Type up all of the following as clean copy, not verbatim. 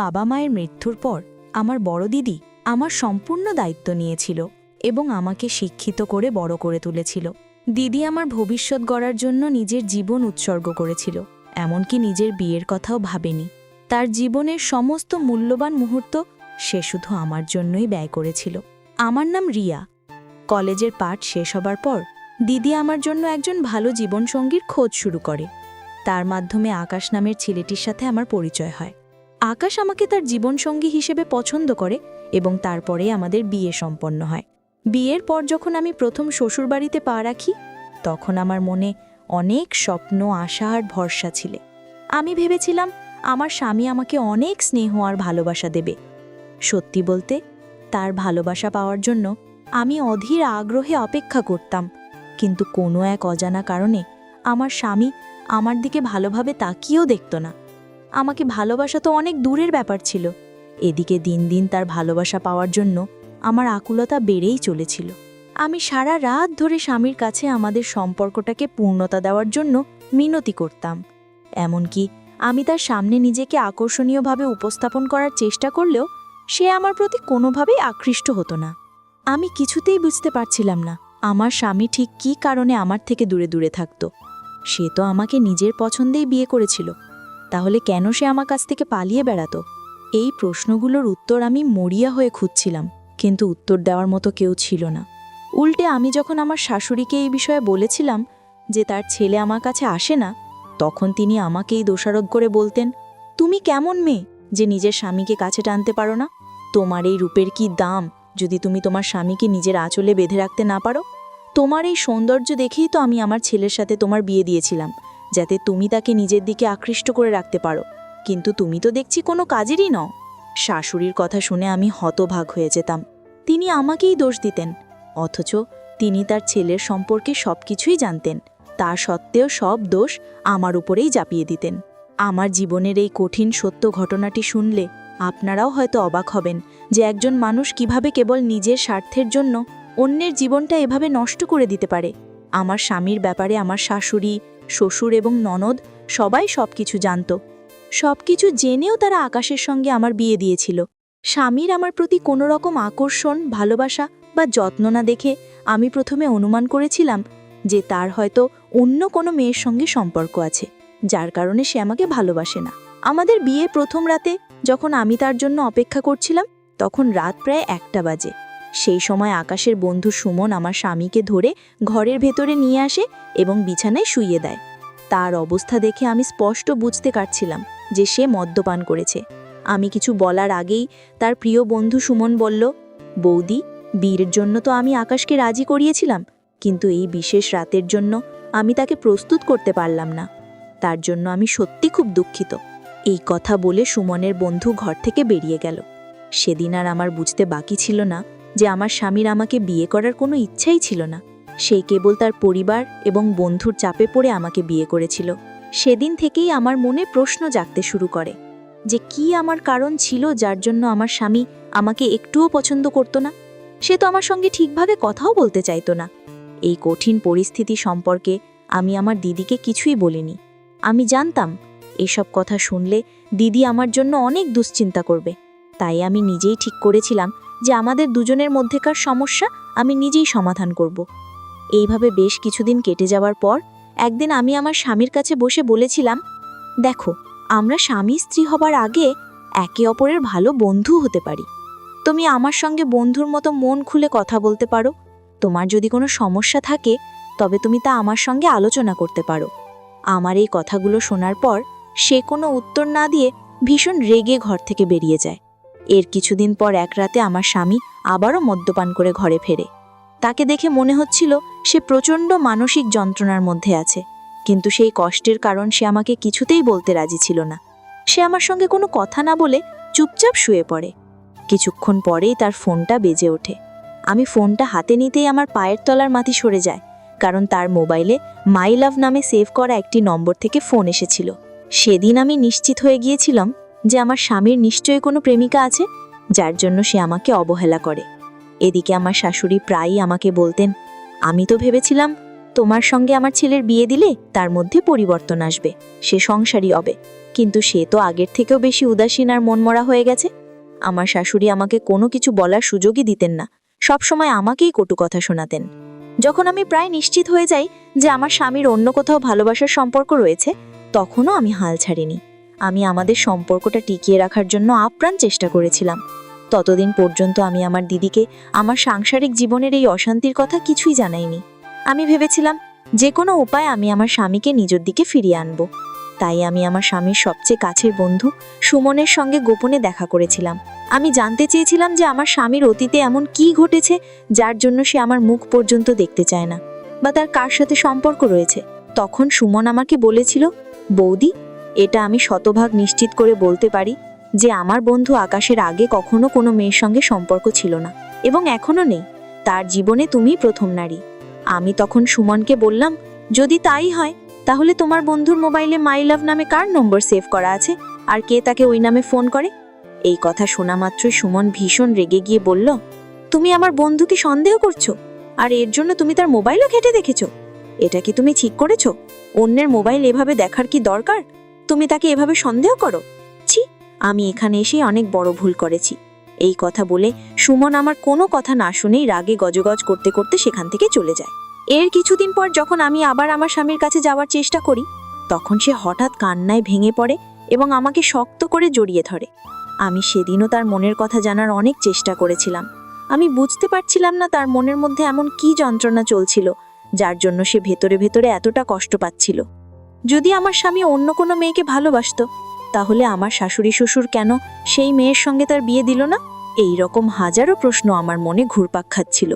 বাবা মায়ের মৃত্যুর পর আমার বড় দিদি আমার সম্পূর্ণ দায়িত্ব নিয়েছিল এবং আমাকে শিক্ষিত করে বড় করে তুলেছিল। দিদি আমার ভবিষ্যৎ গড়ার জন্য নিজের জীবন উৎসর্গ করেছিল, এমনকি নিজের বিয়ের কথাও ভাবেনি। তার জীবনের সমস্ত মূল্যবান মুহূর্ত সে শুধু আমার জন্যই ব্যয় করেছিল। আমার নাম রিয়া। কলেজের পাঠ শেষ হবার পর দিদি আমার জন্য একজন ভালো জীবনসঙ্গীর খোঁজ শুরু করে। তার মাধ্যমে আকাশ নামের ছেলেটির সাথে আমার পরিচয় হয়। আকাশ আমাকে তার জীবনসঙ্গী হিসেবে পছন্দ করে এবং তারপরে আমাদের বিয়ে সম্পন্ন হয়। বিয়ের পর যখন আমি প্রথম শ্বশুরবাড়িতে পা রাখি, তখন আমার মনে অনেক স্বপ্ন, আশা আর ভরসা ছিল। আমি ভেবেছিলাম আমার স্বামী আমাকে অনেক স্নেহ আর ভালোবাসা দেবে। সত্যি বলতে, তার ভালোবাসা পাওয়ার জন্য আমি অধীর আগ্রহে অপেক্ষা করতাম, কিন্তু কোনো এক অজানা কারণে আমার স্বামী আমার দিকে ভালোভাবে তাকিয়েও দেখত না। আমাকে ভালোবাসা তো অনেক দূরের ব্যাপার ছিল, এদিকে দিন দিন তার ভালোবাসা পাওয়ার জন্য আমার আকুলতা বেড়েই চলেছিল। আমি সারা রাত ধরে স্বামীর কাছে আমাদের সম্পর্কটাকে পূর্ণতা দেওয়ার জন্য মিনতি করতাম। এমনকি আমি তার সামনে নিজেকে আকর্ষণীয়ভাবে উপস্থাপন করার চেষ্টা করলেও সে আমার প্রতি কোনোভাবেই আকৃষ্ট হতো না। আমি কিছুতেই বুঝতে পারছিলাম না আমার স্বামী ঠিক কী কারণে আমার থেকে দূরে দূরে থাকত। সে তো আমাকে নিজের পছন্দেই বিয়ে করেছিল, তাহলে কেন সে আমার কাছ থেকে পালিয়ে বেড়াতো? এই প্রশ্নগুলোর উত্তর আমি মরিয়া হয়ে খুঁজছিলাম, কিন্তু উত্তর দেওয়ার মতো কেউ ছিল না। উল্টে আমি যখন আমার শাশুড়িকে এই বিষয়ে বলেছিলাম যে তার ছেলে আমার কাছে আসে না, তখন তিনি আমাকেই দোষারোপ করে বলতেন, তুমি কেমন মেয়ে যে নিজের স্বামীকে কাছে টানতে পারো না? তোমার এই রূপের কি দাম যদি তুমি তোমার স্বামীকে নিজের আঁচলে বেঁধে রাখতে না পারো? তোমার এই সৌন্দর্য দেখেই তো আমি আমার ছেলের সাথে তোমার বিয়ে দিয়েছিলাম, যাতে তুমি তাকে নিজের দিকে আকৃষ্ট করে রাখতে পারো, কিন্তু তুমি তো দেখছি কোনো কাজেরই নও। শাশুড়ির কথা শুনে আমি হতভাগ হয়ে যেতাম। তিনি আমাকেই দোষ দিতেন, অথচ তিনি তার ছেলের সম্পর্কে সবকিছুই জানতেন। তা সত্ত্বেও সব দোষ আমার উপরেই চাপিয়ে দিতেন। আমার জীবনের এই কঠিন সত্য ঘটনাটি শুনলে আপনারাও হয়তো অবাক হবেন যে একজন মানুষ কিভাবে কেবল নিজের স্বার্থের জন্য অন্যের জীবনটা এভাবে নষ্ট করে দিতে পারে। আমার স্বামীর ব্যাপারে আমার শাশুড়ি, শ্বশুর এবং ননদ সবাই সবকিছু জানত। সবকিছু জেনেও তারা আকাশের সঙ্গে আমার বিয়ে দিয়েছিল। স্বামীর আমার প্রতি কোনো রকম আকর্ষণ, ভালোবাসা বা যত্ন না দেখে আমি প্রথমে অনুমান করেছিলাম যে তার হয়তো অন্য কোনো মেয়ের সঙ্গে সম্পর্ক আছে, যার কারণে সে আমাকে ভালোবাসে না। আমাদের বিয়ের প্রথম রাতে যখন আমি তার জন্য অপেক্ষা করছিলাম, তখন রাত প্রায় 1টা বাজে। সেই সময় আকাশের বন্ধু সুমন আমার স্বামীকে ধরে ঘরের ভেতরে নিয়ে আসে এবং বিছানায় শুইয়ে দেয়। তার অবস্থা দেখে আমি স্পষ্ট বুঝতে পারছিলাম যে সে মদ্যপান করেছে। আমি কিছু বলার আগেই তার প্রিয় বন্ধু সুমন বলল, বৌদি, বিয়ের জন্য তো আমি আকাশকে রাজি করিয়েছিলাম, কিন্তু এই বিশেষ রাতের জন্য আমি তাকে প্রস্তুত করতে পারলাম না। তার জন্য আমি সত্যি খুব দুঃখিত। এই কথা বলে সুমনের বন্ধু ঘর থেকে বেরিয়ে গেল। সেদিন আর আমার বুঝতে বাকি ছিল না যে আমার স্বামীর আমাকে বিয়ে করার কোনো ইচ্ছাই ছিল না। সেই কেবল তার পরিবার এবং বন্ধুর চাপে পড়ে আমাকে বিয়ে করেছিল। সেদিন থেকেই আমার মনে প্রশ্ন জাগতে শুরু করে যে কি আমার কারণ ছিল যার জন্য আমার স্বামী আমাকে একটুও পছন্দ করত না। সে তো আমার সঙ্গে ঠিকভাবে কথাও বলতে চাইতো না। এই কঠিন পরিস্থিতি সম্পর্কে আমি আমার দিদিকে কিছুই বলিনি। আমি জানতাম এসব কথা শুনলে দিদি আমার জন্য অনেক দুশ্চিন্তা করবে। তাই আমি নিজেই ঠিক করেছিলাম যে আমাদের দুজনের মধ্যেকার সমস্যা আমি নিজেই সমাধান করব। এইভাবে বেশ কিছুদিন কেটে যাওয়ার পর একদিন আমি আমার স্বামীর কাছে বসে বলেছিলাম, দেখো, আমরা স্বামী স্ত্রী হবার আগে একে অপরের ভালো বন্ধু হতে পারি। তুমি আমার সঙ্গে বন্ধুর মতো মন খুলে কথা বলতে পারো। তোমার যদি কোনো সমস্যা থাকে তবে তুমি তা আমার সঙ্গে আলোচনা করতে পারো। আমার এই কথাগুলো শোনার পর সে কোনো উত্তর না দিয়ে ভীষণ রেগে ঘর থেকে বেরিয়ে যায়। এর কিছুদিন পর এক রাতে আমার স্বামী আবারও মদ্যপান করে ঘরে ফেরে। তাকে দেখে মনে হচ্ছিল সে প্রচণ্ড মানসিক যন্ত্রণার মধ্যে আছে, কিন্তু সেই কষ্টের কারণ সে আমাকে কিছুতেই বলতে রাজি ছিল না। সে আমার সঙ্গে কোনো কথা না বলে চুপচাপ শুয়ে পড়ে। কিছুক্ষণ পরেই তার ফোনটা বেজে ওঠে। আমি ফোনটা হাতে নিতেই আমার পায়ের তলার মাটি সরে যায়, কারণ তার মোবাইলে মাই লাভ নামে সেভ করা একটি নম্বর থেকে ফোন এসেছিল। সেদিন আমি নিশ্চিত হয়ে গিয়েছিলাম যে আমার স্বামীর নিশ্চয়ই কোনো প্রেমিকা আছে, যার জন্য সে আমাকে অবহেলা করে। এদিকে আমার শাশুড়ি প্রায়ই আমাকে বলতেন, আমি তো ভেবেছিলাম তোমার সঙ্গে আমার ছেলের বিয়ে দিলে তার মধ্যে পরিবর্তন আসবে, সে সংসারী হবে, কিন্তু সে তো আগের থেকেও বেশি উদাসীন আর মনমরা হয়ে গেছে। আমার শাশুড়ি আমাকে কোনো কিছু বলার সুযোগই দিতেন না, সবসময় আমাকেই কটু কথা শোনাতেন। যখন আমি প্রায় নিশ্চিত হয়ে যাই যে আমার স্বামীর অন্য কোথাও ভালোবাসার সম্পর্ক রয়েছে, তখনও আমি হাল ছাড়িনি। আমি আমাদের সম্পর্কটা টিকিয়ে রাখার জন্য আপ্রাণ চেষ্টা করেছিলাম। ততদিন পর্যন্ত আমি আমার দিদিকে আমার সাংসারিক জীবনের এই অশান্তির কথা কিছুই জানাইনি। আমি ভেবেছিলাম যে কোনো উপায়ে আমি আমার স্বামীকে নিজের দিকে ফিরিয়ে আনব। তাই আমি আমার স্বামীর সবচেয়ে কাছের বন্ধু সুমনের সঙ্গে গোপনে দেখা করেছিলাম। আমি জানতে চেয়েছিলাম যে আমার স্বামীর অতীতে এমন কি ঘটেছে যার জন্য সে আমার মুখ পর্যন্ত দেখতে চায় না, বা তার কার সাথে সম্পর্ক রয়েছে। তখন সুমন আমাকে বলেছিল, বৌদি, এটা আমি শতভাগ নিশ্চিত করে বলতে পারি যে আমার বন্ধু আকাশের আগে কখনো কোনো মেয়ের সঙ্গে সম্পর্ক ছিল না, এবং এখনো নেই। তার জীবনে তুমিই প্রথম নারী। আমি তখন সুমনকে বললাম, যদি তাই হয় তাহলে তোমার বন্ধুর মোবাইলে মাই লাভ নামে কার নম্বর সেভ করা আছে, আর কে তাকে ওই নামে ফোন করে? এই কথা শোনা মাত্রই সুমন ভীষণ রেগে গিয়ে বলল, তুমি আমার বন্ধুকে সন্দেহ করছো, আর এর জন্য তুমি তার মোবাইলও ঘেঁটে দেখেছো? এটা কি তুমি ঠিক করেছো? অন্যের মোবাইল এভাবে দেখার কি দরকার? তুমি তাকে এভাবে সন্দেহ করো? ছি, আমি এখানে এসে অনেক বড় ভুল করেছি। এই কথা বলে সুমন আমার কোনো কথা না শুনেই রাগে গজগজ করতে করতে সেখান থেকে চলে যায়। এর কিছুদিন পর যখন আমি আবার আমার স্বামীর কাছে যাওয়ার চেষ্টা করি, তখন সে হঠাৎ কান্নায় ভেঙে পড়ে এবং আমাকে শক্ত করে জড়িয়ে ধরে। আমি সেদিনও তার মনের কথা জানার অনেক চেষ্টা করেছিলাম। আমি বুঝতে পারছিলাম না তার মনের মধ্যে এমন কি যন্ত্রণা চলছিল যার জন্য সে ভেতরে ভেতরে এতটা কষ্ট পাচ্ছিল। যদি আমার স্বামী অন্য কোনো মেয়েকে ভালোবাসতো, তাহলে আমার শাশুড়ি শ্বশুর কেন সেই মেয়ের সঙ্গে তার বিয়ে দিল না? এই রকম হাজারো প্রশ্ন আমার মনে ঘুরপাক খাচ্ছিল,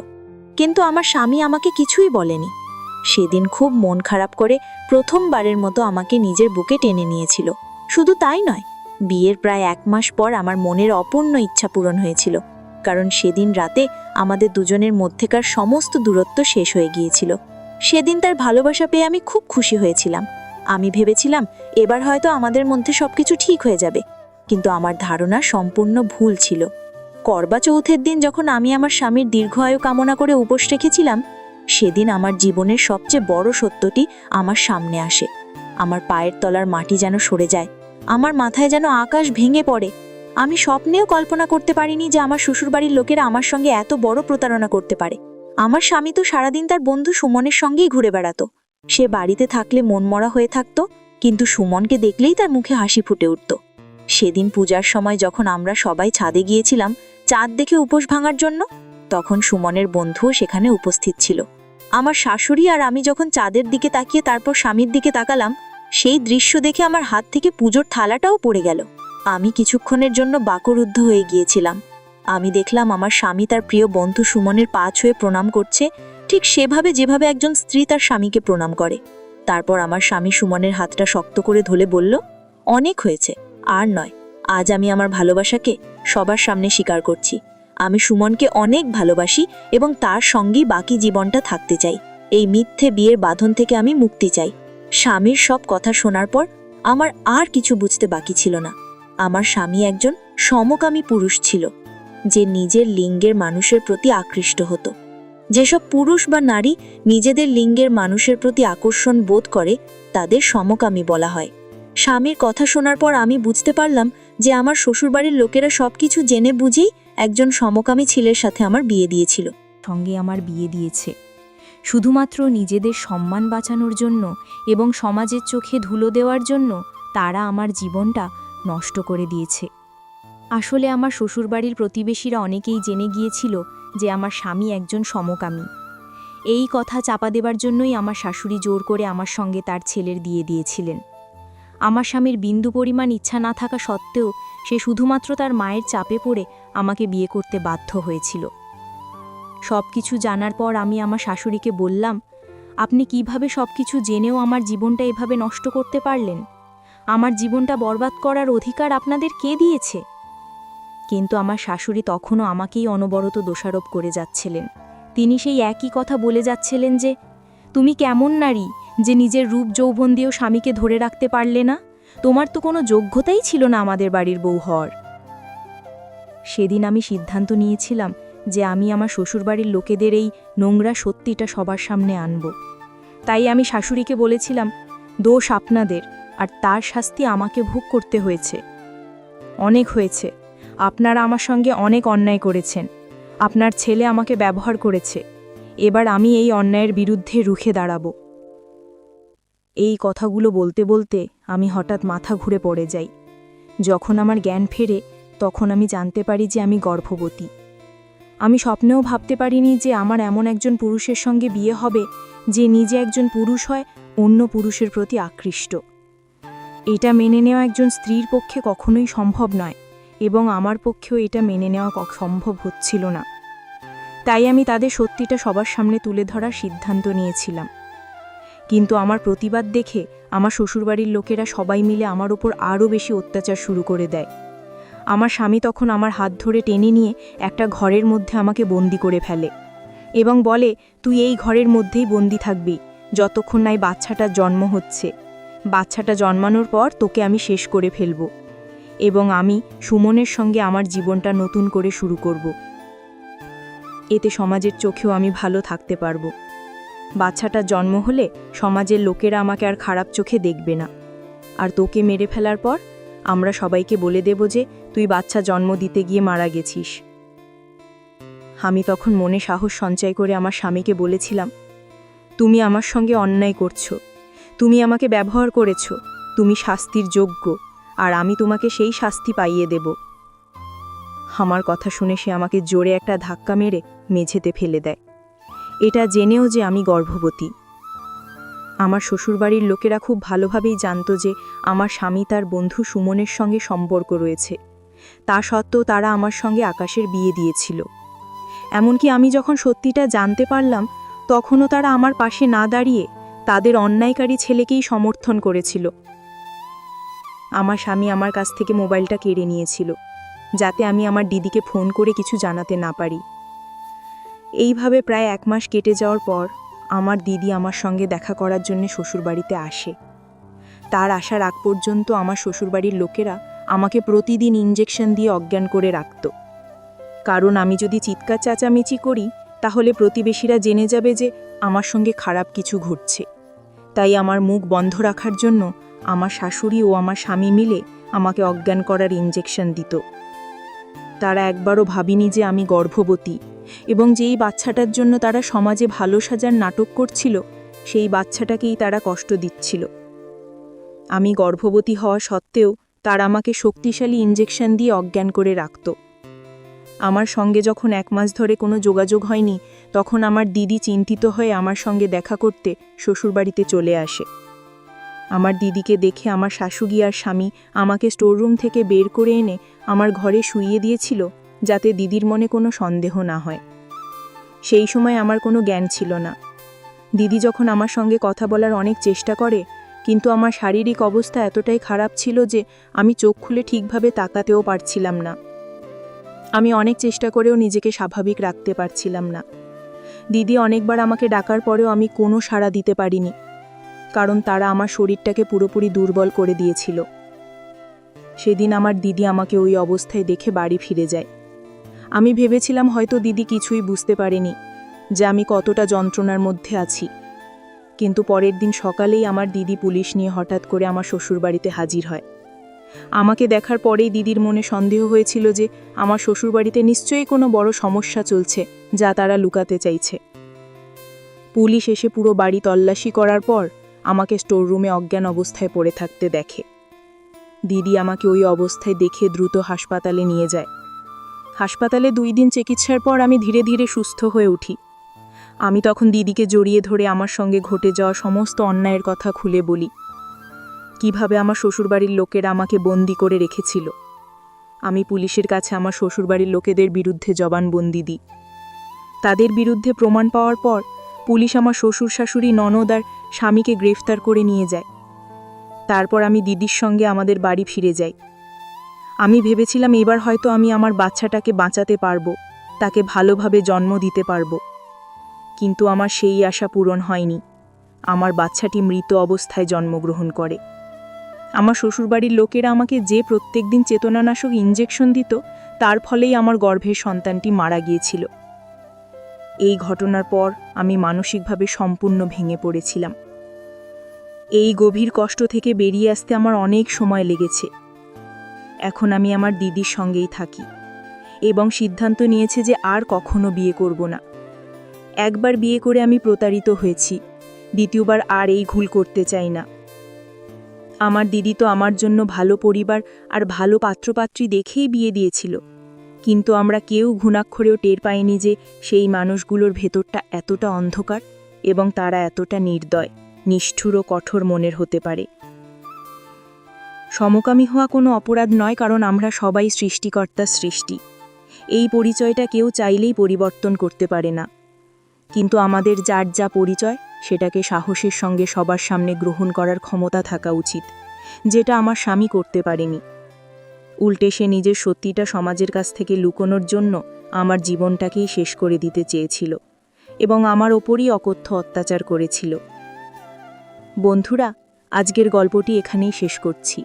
কিন্তু আমার স্বামী আমাকে কিছুই বলেনি। সেদিন খুব মন খারাপ করে প্রথমবারের মতো আমাকে নিজের বুকে টেনে নিয়েছিল। শুধু তাই নয়, বিয়ের প্রায় 1 মাস পর আমার মনের অপূর্ণ ইচ্ছা পূরণ হয়েছিল, কারণ সেদিন রাতে আমাদের দুজনের মধ্যেকার সমস্ত দূরত্ব শেষ হয়ে গিয়েছিল। সেদিন তার ভালোবাসা পেয়ে আমি খুব খুশি হয়েছিলাম। আমি ভেবেছিলাম এবার হয়তো আমাদের মধ্যে সবকিছু ঠিক হয়ে যাবে, কিন্তু আমার ধারণা সম্পূর্ণ ভুল ছিল। করবা চৌথের দিন যখন আমি আমার স্বামীর দীর্ঘায়ু কামনা করে উপোস রেখেছিলাম, সেদিন আমার জীবনের সবচেয়ে বড় সত্যটি আমার সামনে আসে। আমার পায়ের তলার মাটি যেন সরে যায়, আমার মাথায় যেন আকাশ ভেঙে পড়ে। আমি স্বপ্নেও কল্পনা করতে পারিনি যে আমার শ্বশুরবাড়ির লোকেরা আমার সঙ্গে এত বড় প্রতারণা করতে পারে। আমার স্বামী তো সারাদিন তার বন্ধু সুমনের সঙ্গেই ঘুরে বেড়াতো। সে বাড়িতে থাকলে মনমরা হয়ে থাকতো, কিন্তু সুমনকে দেখলেই তার মুখে হাসি ফুটে উঠত। সেদিন পূজার সময় যখন আমরা সবাই ছাদে গিয়েছিলাম চাঁদ দেখে উপোস ভাঙার জন্য, তখন সুমনের বন্ধুও সেখানে উপস্থিত ছিল। আমার শাশুড়ি আর আমি যখন চাঁদের দিকে তাকিয়ে তারপর স্বামীর দিকে তাকালাম, সেই দৃশ্য দেখে আমার হাত থেকে পুজোর থালাটাও পড়ে গেল। আমি কিছুক্ষণের জন্য বাকরুদ্ধ হয়ে গিয়েছিলাম। আমি দেখলাম আমার স্বামী তার প্রিয় বন্ধু সুমনের পা ছুঁয়ে প্রণাম করছে, ঠিক সেভাবে যেভাবে একজন স্ত্রী তার স্বামীকে প্রণাম করে। তারপর আমার স্বামী সুমনের হাতটা শক্ত করে ধরে বলল, অনেক হয়েছে, আর নয়। আজ আমি আমার ভালোবাসাকে সবার সামনে স্বীকার করছি। আমি সুমনকে অনেক ভালোবাসি এবং তার সঙ্গেই বাকি জীবনটা থাকতে চাই। এই মিথ্যে বিয়ের বাঁধন থেকে আমি মুক্তি চাই। স্বামীর সব কথা শোনার পর আমার আর কিছু বুঝতে বাকি ছিল না। আমার স্বামী একজন সমকামী পুরুষ ছিল, যে নিজের লিঙ্গের মানুষের প্রতি আকৃষ্ট হতো। যেসব পুরুষ বা নারী নিজেদের লিঙ্গের মানুষের প্রতি আকর্ষণ বোধ করে তাদের সমকামী বলা হয়। স্বামীর কথা শোনার পর আমি বুঝতে পারলাম যে আমার শ্বশুরবাড়ির লোকেরা সবকিছু জেনে বুঝেই একজন সমকামী ছেলের সাথে আমার বিয়ে দিয়েছিল। সঙ্গে আমার বিয়ে দিয়েছে শুধুমাত্র নিজেদের সম্মান বাঁচানোর জন্য এবং সমাজের চোখে ধুলো দেওয়ার জন্য। তারা আমার জীবনটা নষ্ট করে দিয়েছে। আসলে আমার শ্বশুরবাড়ির প্রতিবেশীরা অনেকেই জেনে গিয়েছিল যে আমার স্বামী একজন সমকামী। এই কথা চাপা দেবার জন্যই আমার শাশুড়ি জোর করে আমার সঙ্গে তার ছেলের বিয়ে দিয়েছিলেন। আমার স্বামীর বিন্দু পরিমাণ ইচ্ছা না থাকা সত্ত্বেও সে শুধুমাত্র তার মায়ের চাপে পড়ে আমাকে বিয়ে করতে বাধ্য হয়েছিল। সব কিছু জানার পর আমি আমার শাশুড়িকে বললাম, আপনি কিভাবে সব কিছু জেনেও আমার জীবনটা এভাবে নষ্ট করতে পারলেন? আমার জীবনটা বরবাদ করার অধিকার আপনাদের কে দিয়েছে? কিন্তু আমার শাশুড়ি তখনও আমাকেই অনবরত দোষারোপ করে যাচ্ছিলেন। তিনি সেই একই কথা বলে যাচ্ছিলেন যে, তুমি কেমন নারী যে নিজের রূপ যৌবন দিয়েও স্বামীকে ধরে রাখতে পারলে না? তোমার তো কোনো যোগ্যতাই ছিল না আমাদের বাড়ির বউ হওয়ার। সেদিন আমি সিদ্ধান্ত নিয়েছিলাম যে আমি আমার শ্বশুরবাড়ির লোকেদের এই নোংরা সত্যিটা সবার সামনে আনব। তাই আমি শাশুড়িকে বলেছিলাম, দোষ আপনাদের, আর তার শাস্তি আমাকে ভোগ করতে হয়েছে। অনেক হয়েছে, আপনারা আমার সঙ্গে অনেক অন্যায় করেছেন। আপনার ছেলে আমাকে ব্যবহার করেছে। এবার আমি এই অন্যায়ের বিরুদ্ধে রুখে দাঁড়াবো। এই কথাগুলো বলতে বলতে আমি হঠাৎ মাথা ঘুরে পড়ে যাই। যখন আমার জ্ঞান ফেরে তখন আমি জানতে পারি যে আমি গর্ভবতী। আমি স্বপ্নেও ভাবতে পারিনি যে আমার এমন একজন পুরুষের সঙ্গে বিয়ে হবে যে নিজে একজন পুরুষ হয়, অন্য পুরুষের প্রতি আকৃষ্ট। এটা মেনে নেওয়া একজন স্ত্রীর পক্ষে কখনোই সম্ভব নয়, এবং আমার পক্ষেও এটা মেনে নেওয়া সম্ভব হচ্ছিল না। তাই আমি তাদের সত্যিটা সবার সামনে তুলে ধরার সিদ্ধান্ত নিয়েছিলাম। কিন্তু আমার প্রতিবাদ দেখে আমার শ্বশুরবাড়ির লোকেরা সবাই মিলে আমার ওপর আরও বেশি অত্যাচার শুরু করে দেয়। আমার স্বামী তখন আমার হাত ধরে টেনে নিয়ে একটা ঘরের মধ্যে আমাকে বন্দি করে ফেলে এবং বলে, তুই এই ঘরের মধ্যেই বন্দি থাকবি যতক্ষণ না এই বাচ্চাটার জন্ম হচ্ছে। বাচ্চাটা জন্মানোর পর তোকে আমি শেষ করে ফেলব এবং আমি সুমনের সঙ্গে আমার জীবনটা নতুন করে শুরু করব। এতে সমাজের চোখেও আমি ভালো থাকতে পারব। বাচ্চাটার জন্ম হলে সমাজের লোকেরা আমাকে আর খারাপ চোখে দেখবে না। আর তোকে মেরে ফেলার পর আমরা সবাইকে বলে দেব যে তুই বাচ্চা জন্ম দিতে গিয়ে মারা গেছিস। আমি তখন মনে সাহস সঞ্চয় করে আমার স্বামীকে বলেছিলাম, তুমি আমার সঙ্গে অন্যায় করছো, তুমি আমাকে ব্যবহার করেছো, তুমি শাস্তির যোগ্য, আর আমি তোমাকে সেই শাস্তি পাইয়ে দেব। আমার কথা শুনে সে আমাকে জোরে একটা ধাক্কা মেরে মেঝেতে ফেলে দেয়, এটা জেনেও যে আমি গর্ভবতী। আমার শ্বশুরবাড়ির লোকেরা খুব ভালোভাবেই জানতো যে আমার স্বামী তার বন্ধু সুমনের সঙ্গে সম্পর্ক রয়েছে। তা সত্ত্বেও তারা আমার সঙ্গে আকাশের বিয়ে দিয়েছিল। এমনকি আমি যখন সত্যিটা জানতে পারলাম তখনও তারা আমার পাশে না দাঁড়িয়ে তাদের অন্যায়কারী ছেলেকেই সমর্থন করেছিল। আমার স্বামী আমার কাছ থেকে মোবাইলটা কেড়ে নিয়েছিল, যাতে আমি আমার দিদিকে ফোন করে কিছু জানাতে না পারি। এইভাবে প্রায় 1 মাস কেটে যাওয়ার পর আমার দিদি আমার সঙ্গে দেখা করার জন্য শ্বশুরবাড়িতে আসে। তার আসার আগ পর্যন্ত আমার শ্বশুরবাড়ির লোকেরা আমাকে প্রতিদিন ইঞ্জেকশন দিয়ে অজ্ঞান করে রাখত, কারণ আমি যদি চিৎকার চেঁচামেচি করি তাহলে প্রতিবেশীরা জেনে যাবে যে আমার সঙ্গে খারাপ কিছু ঘটছে। তাই আমার মুখ বন্ধ রাখার জন্য আমার শাশুড়ি ও আমার স্বামী মিলে আমাকে অজ্ঞান করার ইঞ্জেকশন দিত। তারা একবারও ভাবিনি যে আমি গর্ভবতী এবং যেই বাচ্চাটার জন্য তারা সমাজে ভালো সাজার নাটক করছিল সেই বাচ্চাটাকেই তারা কষ্ট দিচ্ছিল। আমি গর্ভবতী হওয়া সত্ত্বেও তারা আমাকে শক্তিশালী ইঞ্জেকশন দিয়ে অজ্ঞান করে রাখত। আমার সঙ্গে যখন 1 মাস ধরে কোনো যোগাযোগ হয়নি তখন আমার দিদি চিন্তিত হয়ে আমার সঙ্গে দেখা করতে শ্বশুরবাড়িতে চলে আসে। আমার দিদিকে দেখে আমার শাশুড়ি আর স্বামী আমাকে স্টোররুম থেকে বের করে এনে আমার ঘরে শুইয়ে দিয়েছিল, যাতে দিদির মনে কোনো সন্দেহ না হয়। সেই সময় আমার কোনো জ্ঞান ছিল না। দিদি যখন আমার সঙ্গে কথা বলার অনেক চেষ্টা করে, কিন্তু আমার শারীরিক অবস্থা এতটাই খারাপ ছিল যে আমি চোখ খুলে ঠিকভাবে তাকাতেও পারছিলাম না। আমি অনেক চেষ্টা করেও নিজেকে স্বাভাবিক রাখতে পারছিলাম না। দিদি অনেকবার আমাকে ডাকার পরেও আমি কোনো সাড়া দিতে পারিনি, কারণ তারা আমার শরীরটাকে পুরোপুরি দুর্বল করে দিয়েছিল। সেদিন আমার দিদি আমাকে ওই অবস্থায় দেখে বাড়ি ফিরে যায়। আমি ভেবেছিলাম হয়তো দিদি কিছুই বুঝতে পারেনি যে আমি কতটা যন্ত্রণার মধ্যে আছি। কিন্তু পরের দিন সকালেই আমার দিদি পুলিশ নিয়ে হঠাৎ করে আমার শ্বশুরবাড়িতে হাজির হয়। আমাকে দেখার পরেই দিদির মনে সন্দেহ হয়েছিল যে আমার শ্বশুরবাড়িতে নিশ্চয়ই কোনো বড় সমস্যা চলছে যা তারা লুকাতে চাইছে। পুলিশ এসে পুরো বাড়ি তল্লাশি করার পর আমাকে স্টোররুমে অজ্ঞান অবস্থায় পড়ে থাকতে দেখে। দিদি আমাকে ওই অবস্থায় দেখে দ্রুত হাসপাতালে নিয়ে যায়। হাসপাতালে 2 দিন চিকিৎসার পর আমি ধীরে ধীরে সুস্থ হয়ে উঠি। আমি তখন দিদিকে জড়িয়ে ধরে আমার সঙ্গে ঘটে যাওয়া সমস্ত অন্যায়ের কথা খুলে বলি, কিভাবে আমার শ্বশুরবাড়ির লোকেরা আমাকে বন্দি করে রেখেছিল। আমি পুলিশের কাছে আমার শ্বশুরবাড়ির লোকেদের বিরুদ্ধে জবানবন্দি দিই। তাদের বিরুদ্ধে প্রমাণ পাওয়ার পর পুলিশ আমার শ্বশুর শাশুড়ি ননদ আর স্বামীকে গ্রেফতার করে নিয়ে যায়। তারপর আমি দিদির সঙ্গে আমাদের বাড়ি ফিরে যাই। আমি ভেবেছিলাম এবার হয়তো আমি আমার বাচ্চাটাকে বাঁচাতে পারবো, তাকে ভালোভাবে জন্ম দিতে পারবো। কিন্তু আমার সেই আশা পূরণ হয়নি। আমার বাচ্চাটি মৃত অবস্থায় জন্মগ্রহণ করে। আমার শ্বশুরবাড়ির লোকেরা আমাকে যে প্রত্যেকদিন চেতনানাশক ইঞ্জেকশন দিত, তার ফলেই আমার গর্ভের সন্তানটি মারা গিয়েছিল। এই ঘটনার পর আমি মানসিকভাবে সম্পূর্ণ ভেঙে পড়েছিলাম। এই গভীর কষ্ট থেকে বেরিয়ে আসতে আমার অনেক সময় লেগেছে। এখন আমি আমার দিদির সঙ্গেই থাকি এবং সিদ্ধান্ত নিয়েছে যে আর কখনো বিয়ে করব না। একবার বিয়ে করে আমি প্রতারিত হয়েছি, দ্বিতীয়বার আর এই ভুল করতে চাই না। আমার দিদি তো আমার জন্য ভালো পরিবার আর ভালো পাত্রপাত্রী দেখেই বিয়ে দিয়েছিল, কিন্তু আমরা কেউ ঘুণাক্ষরেও টের পাইনি যে সেই মানুষগুলোর ভেতরটা এতটা অন্ধকার এবং তারা এতটা নির্দয়, নিষ্ঠুর ও কঠোর মনের হতে পারে। সমকামী হওয়া কোনো অপরাধ নয়, কারণ আমরা সবাই সৃষ্টিকর্তার সৃষ্টি। এই পরিচয়টা কেউ চাইলেই পরিবর্তন করতে পারে না, কিন্তু আমাদের যার যা পরিচয় সেটাকে সাহসের সঙ্গে সবার সামনে গ্রহণ করার ক্ষমতা থাকা উচিত, যেটা আমার স্বামী করতে পারেনি। উল্টে সে নিজের সত্যিটা সমাজের কাছ থেকে লুকোনোর জন্য আমার জীবনটাকেই শেষ করে দিতে চেয়েছিল এবং আমার ওপরই অকথ্য অত্যাচার করেছিল। বন্ধুরা, আজকের গল্পটি এখানেই শেষ করছি।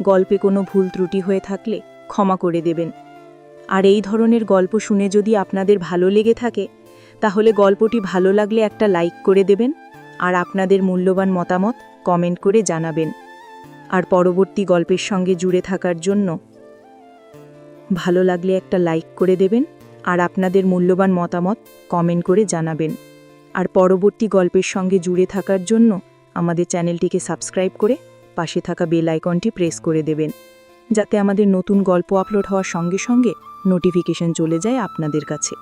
গল্পে কোনো ভুল ত্রুটি হয়ে থাকলে ক্ষমা করে দেবেন। আর এই ধরনের গল্প শুনে যদি আপনাদের ভালো লেগে থাকে, তাহলে গল্পটি ভালো লাগলে একটা লাইক করে দেবেন আর আপনাদের মূল্যবান মতামত কমেন্ট করে জানাবেন। আর পরবর্তী গল্পের সঙ্গে জুড়ে থাকার জন্য ভালো লাগলে একটা লাইক করে দেবেন আর আপনাদের মূল্যবান মতামত কমেন্ট করে জানাবেন। আর পরবর্তী গল্পের সঙ্গে জুড়ে থাকার জন্য আমাদের চ্যানেলটিকে সাবস্ক্রাইব করে পাশে থাকা বেল আইকনটি প্রেস করে দেবেন, যাতে আমাদের নতুন গল্প আপলোড হওয়ার সঙ্গে সঙ্গে নোটিফিকেশন চলে যায় আপনাদের কাছে।